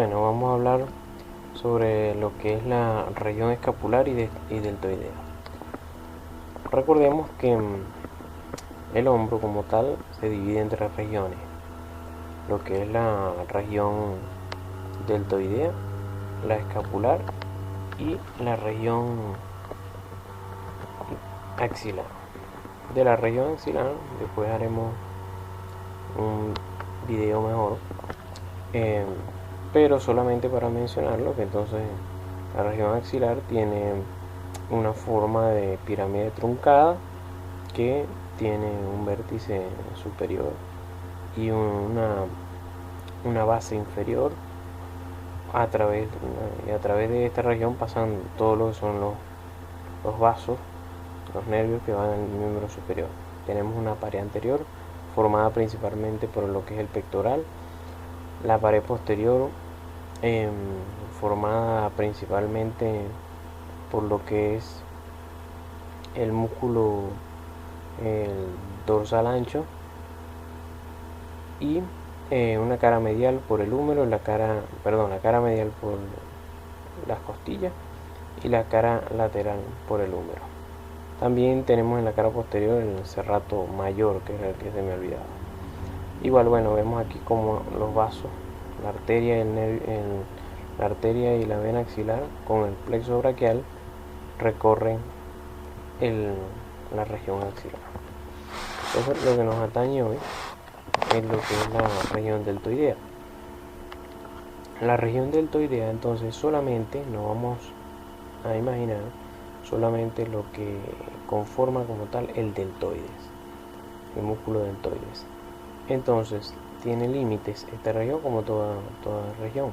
Bueno, vamos a hablar sobre lo que es la región escapular y deltoidea. Recordemos que el hombro como tal se divide en tres regiones, lo que es la región deltoidea, la escapular y la región axilar. De la región axilar después haremos un video mejor, pero solamente para mencionarlo, que entonces la región axilar tiene una forma de pirámide truncada que tiene un vértice superior y una base inferior. A través de esta región pasan todo lo que son los vasos, los nervios que van al miembro superior. Tenemos una pared anterior formada principalmente por lo que es el pectoral, la pared posterior formada principalmente por lo que es el músculo dorsal ancho y una cara medial por el húmero, la cara medial por las costillas y la cara lateral por el húmero. También tenemos en la cara posterior el serrato mayor, que era el que se me olvidaba. Igual, bueno, vemos aquí como los vasos, la arteria y la vena axilar con el plexo braquial recorren la región axilar. Entonces, lo que nos atañe hoy es lo que es la región deltoidea. La región deltoidea, entonces, solamente nos vamos a imaginar solamente lo que conforma como tal el deltoides, el músculo deltoides. Entonces, tiene límites, esta región como toda región.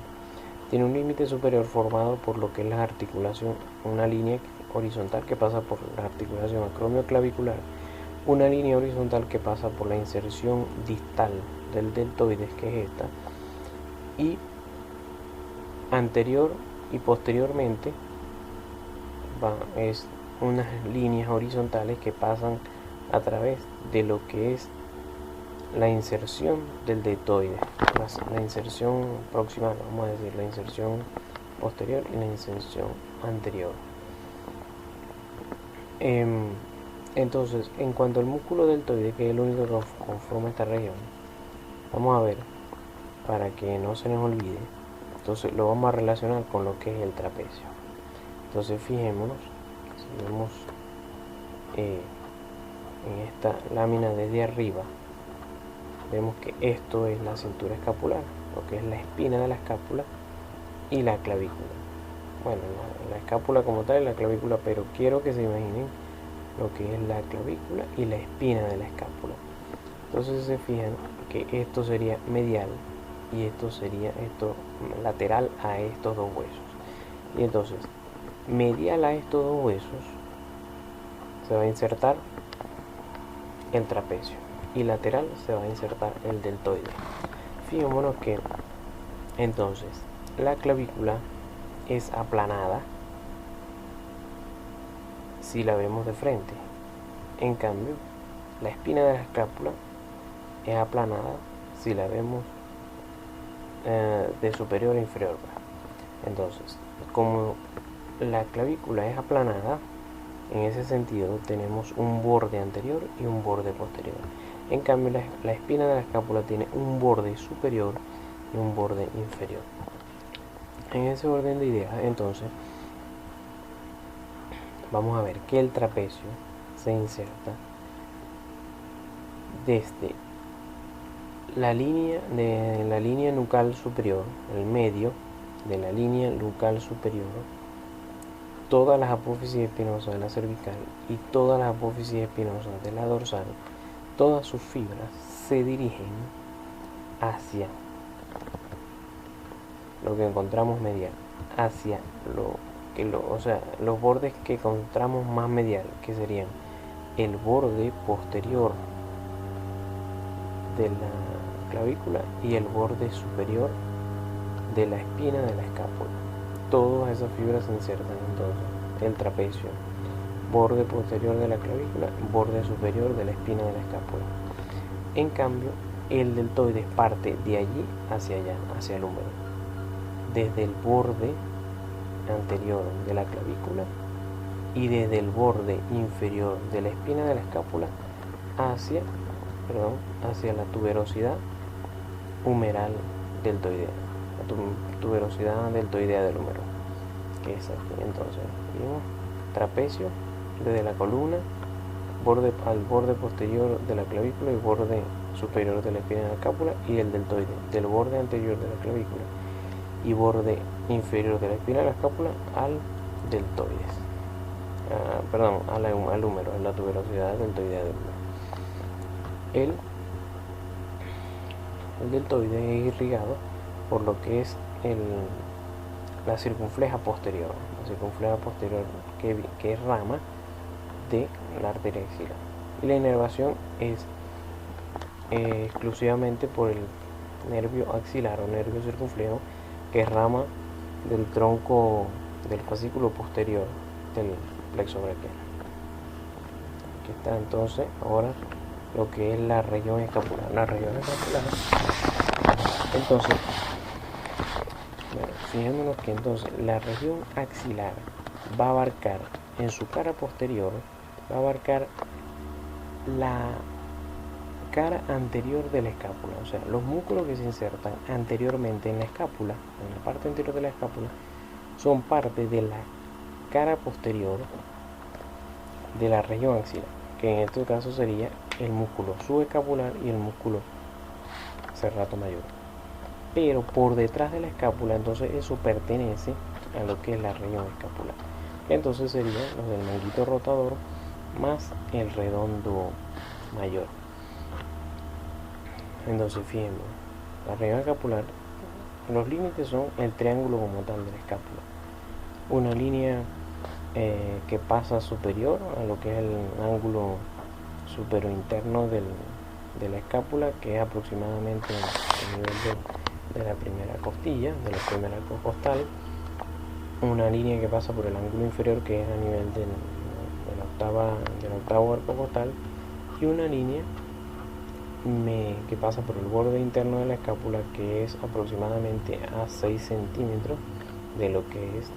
Tiene un límite superior formado por lo que es la articulación, una línea horizontal que pasa por la articulación acromioclavicular, una línea horizontal que pasa por la inserción distal del deltoides, que es esta, y anterior y posteriormente es unas líneas horizontales que pasan a través de lo que es la inserción del deltoide, la inserción proximal, vamos a decir, la inserción posterior y la inserción anterior. Entonces, en cuanto al músculo deltoide, que es el único que conforma esta región, vamos a ver, para que no se nos olvide, entonces lo vamos a relacionar con lo que es el trapecio. Entonces fijémonos, si vemos en esta lámina desde arriba, vemos que esto es la cintura escapular, lo que es la espina de la escápula y la clavícula. Bueno, la escápula como tal y la clavícula, pero quiero que se imaginen lo que es la clavícula y la espina de la escápula. Entonces se fijan que esto sería medial y esto sería lateral a estos dos huesos. Y entonces, medial a estos dos huesos se va a insertar el trapecio y lateral se va a insertar el deltoide. Fijémonos que entonces la clavícula es aplanada si la vemos de frente. En cambio, la espina de la escápula es aplanada si la vemos de superior a inferior. Entonces, como la clavícula es aplanada, en ese sentido tenemos un borde anterior y un borde posterior. En cambio, la espina de la escápula tiene un borde superior y un borde inferior. En ese orden de ideas, entonces, vamos a ver que el trapecio se inserta desde la línea nucal superior, el medio de la línea nucal superior, todas las apófisis espinosas de la cervical y todas las apófisis espinosas de la dorsal, todas sus fibras se dirigen hacia lo que encontramos medial, hacia los bordes que encontramos más medial, que serían el borde posterior de la clavícula y el borde superior de la espina de la escápula. Todas esas fibras se insertan entonces el trapecio, borde posterior de la clavícula, borde superior de la espina de la escápula. En cambio, el deltoides parte de allí hacia allá, hacia el húmero. desde el borde anterior de la clavícula y desde el borde inferior de la espina de la escápula hacia la tuberosidad humeral deltoidea, la tuberosidad deltoidea del húmero, que es aquí. Entonces, vimos trapecio desde la columna al borde posterior de la clavícula y borde superior de la espina de la escápula, y el deltoide del borde anterior de la clavícula y borde inferior de la espina de la escápula al deltoides, al húmero, a la tuberosidad deltoidea del húmero. El deltoide es irrigado por lo que es la circunfleja posterior, que es rama de la arteria axilar, y la inervación es exclusivamente por el nervio axilar o nervio circunflejo, que es rama del tronco del fascículo posterior del plexo braquial. Aquí está entonces ahora lo que es la región escapular. Entonces, fijémonos que entonces la región axilar va a abarcar en su cara posterior, la cara anterior de la escápula, o sea, los músculos que se insertan anteriormente en la escápula, en la parte anterior de la escápula, son parte de la cara posterior de la región axilar, que en este caso sería el músculo subescapular y el músculo serrato mayor. Pero por detrás de la escápula, entonces eso pertenece a lo que es la región escapular. Entonces sería los del manguito rotador más el redondo mayor. Entonces fíjense, la región escapular, los límites son el triángulo como tal de la escápula, una línea que pasa superior a lo que es el ángulo superinterno de la escápula, que es aproximadamente el nivel de la primera costilla, de la primera costal, una línea que pasa por el ángulo inferior, que es a nivel del octavo arco costal, y una línea que pasa por el borde interno de la escápula, que es aproximadamente a 6 centímetros de lo que es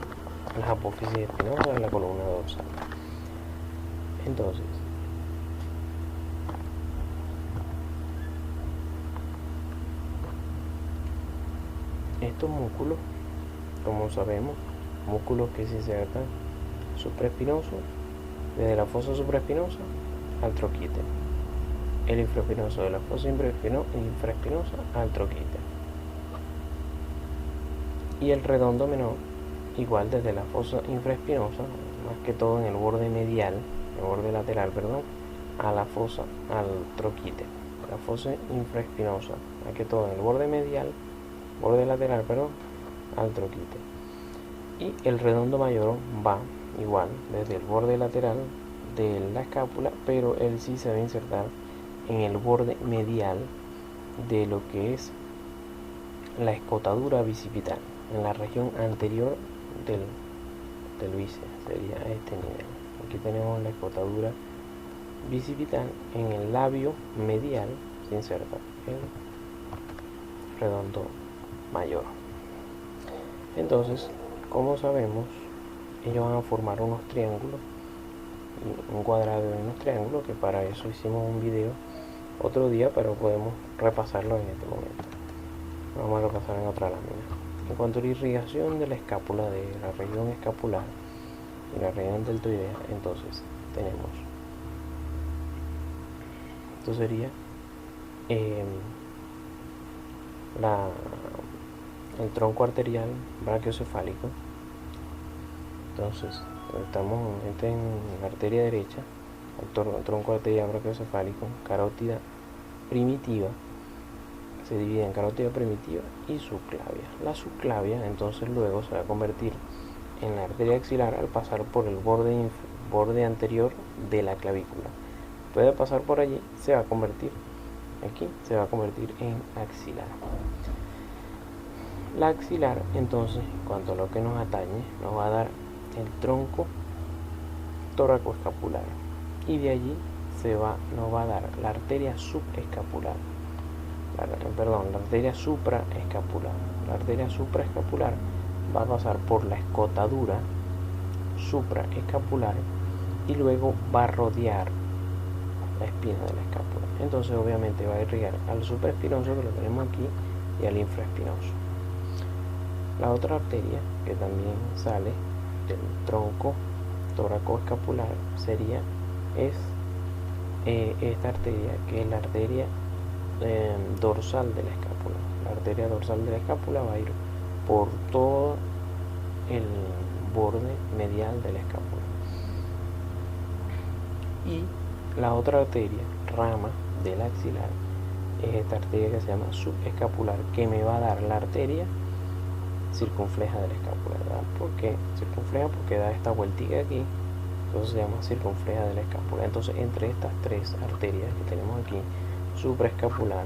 la apófisis espinosa de la columna dorsal. Entonces, estos músculos, como sabemos, músculos que se insertan supraespinosos, desde la fosa supraespinosa al troquite, el infraespinoso de la fosa infraespinosa al troquite, y el redondo menor igual desde la fosa infraespinosa, más que todo en el borde medial, el borde lateral, a la fosa, al troquite, la fosa infraespinosa, más que todo en el borde medial, borde lateral, al troquite. Y el redondo mayor va igual desde el borde lateral de la escápula, pero él sí se va a insertar en el borde medial de lo que es la escotadura bicipital, en la región anterior del bíceps, sería este nivel. Aquí tenemos la escotadura bicipital, en el labio medial se inserta el redondo mayor. Entonces, como sabemos, ellos van a formar unos triángulos, un cuadrado de unos triángulos, que para eso hicimos un video otro día, pero podemos repasarlo en este momento. Vamos a repasar en otra lámina. En cuanto a la irrigación de la escápula, de la región escapular y la región deltoidea, entonces tenemos, esto sería el tronco arterial brachiocefálico. Entonces estamos en la arteria derecha, el tronco arterial brachiocefálico, carótida primitiva, se divide en carótida primitiva y subclavia. La subclavia entonces luego se va a convertir en la arteria axilar al pasar por el borde anterior de la clavícula. Puede pasar por allí, se va a convertir en axilar. La axilar, entonces, cuanto a lo que nos atañe, nos va a dar el tronco tóracoescapular, y de allí nos va a dar la arteria subescapular, la arteria supraescapular. La arteria supraescapular va a pasar por la escotadura supraescapular y luego va a rodear la espina de la escápula. Entonces obviamente va a irrigar al supraespinoso, que lo tenemos aquí, y al infraespinoso. La otra arteria que también sale del tronco tóracoescapular es esta arteria, que es la arteria dorsal de la escápula. La arteria dorsal de la escápula va a ir por todo el borde medial de la escápula. Y la otra arteria, rama del axilar, es esta arteria que se llama subescapular, que me va a dar la arteria circunfleja de la escápula. ¿Por qué circunfleja? Porque da esta vueltica aquí, entonces se llama circunfleja de la escápula. Entonces entre estas tres arterias que tenemos aquí, supraescapular,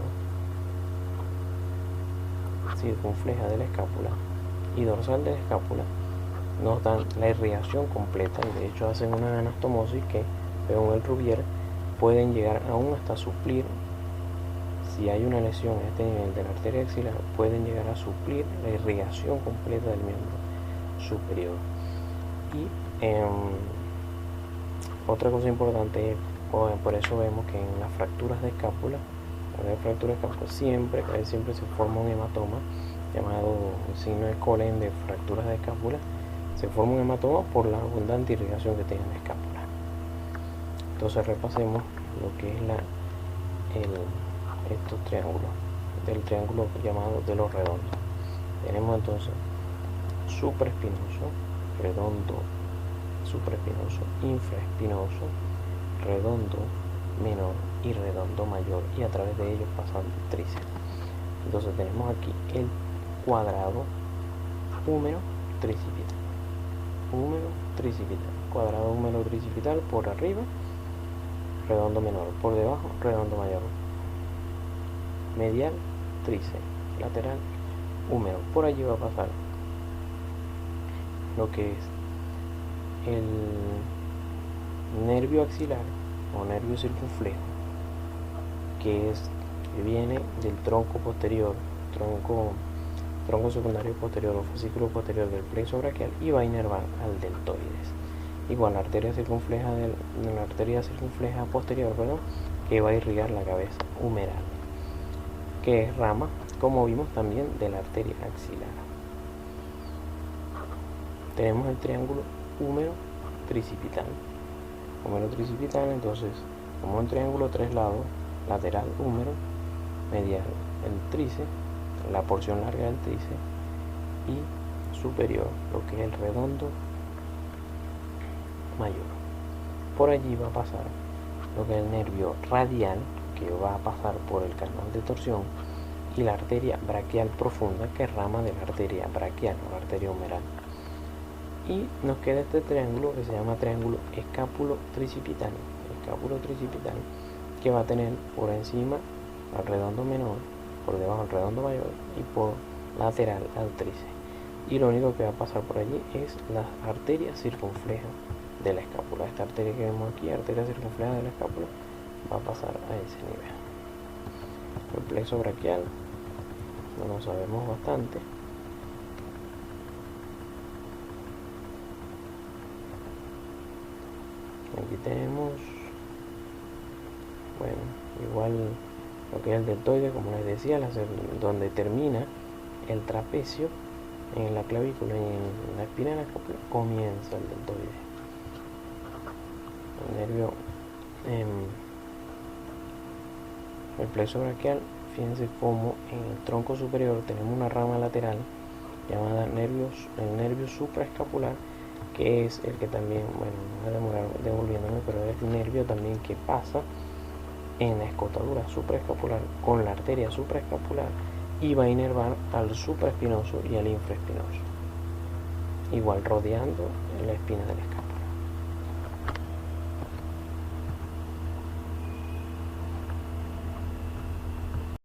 circunfleja de la escápula y dorsal de la escápula, nos dan la irrigación completa, y de hecho hacen una anastomosis que, según el Rubier, pueden llegar aún hasta suplir, si hay una lesión a este nivel de la arteria axilar, pueden llegar a suplir la irrigación completa del miembro superior. Y otra cosa importante es, por eso vemos que en las fracturas de escápula, siempre se forma un hematoma llamado signo de Colen de fracturas de escápula. Se forma un hematoma por la abundante irrigación que tiene la escápula. Entonces repasemos lo que es estos triángulos, del triángulo llamado de los redondos. Tenemos entonces supraespinoso, redondo, supraespinoso, infraespinoso, redondo menor y redondo mayor, y a través de ellos pasan tríceps. Entonces tenemos aquí el cuadrado húmero tricipital, cuadrado húmero tricipital por arriba, redondo menor, por debajo redondo mayor, medial tríceps, lateral húmero. Por allí va a pasar lo que es el nervio axilar o nervio circunflejo, que viene del tronco posterior, tronco secundario posterior o fascículo posterior del plexo braquial, y va a inervar al deltoides. Igual la arteria circunfleja posterior, que va a irrigar la cabeza humeral, que es rama, como vimos, también de la arteria axilar. Tenemos el triángulo húmero tricipital. Entonces, como un triángulo, tres lados: lateral húmero, medial el tríceps, la porción larga del tríceps, y superior lo que es el redondo mayor. Por allí va a pasar lo que es el nervio radial, que va a pasar por el canal de torsión, y la arteria braquial profunda, que es rama de la arteria braquial o la arteria humeral. Y nos queda este triángulo que se llama triángulo escápulo-tricipital, que va a tener por encima al redondo menor, por debajo al redondo mayor y por lateral al tríceps. Y lo único que va a pasar por allí es la arteria circunfleja de la escápula. Esta arteria que vemos aquí, arteria circunfleja de la escápula, va a pasar a ese nivel. El plexo braquial no lo sabemos bastante. Aquí tenemos, bueno, igual lo que es el deltoide, como les decía, donde termina el trapecio en la clavícula y en la espina de la escápula comienza el deltoide. El nervio, el plexo braquial, fíjense cómo en el tronco superior tenemos una rama lateral llamada el nervio supraescapular, que es el que también, bueno, no voy a demorar devolviéndome, pero es el nervio también que pasa en la escotadura supraescapular con la arteria supraescapular y va a inervar al supraespinoso y al infraespinoso, igual rodeando la espina de la escápula.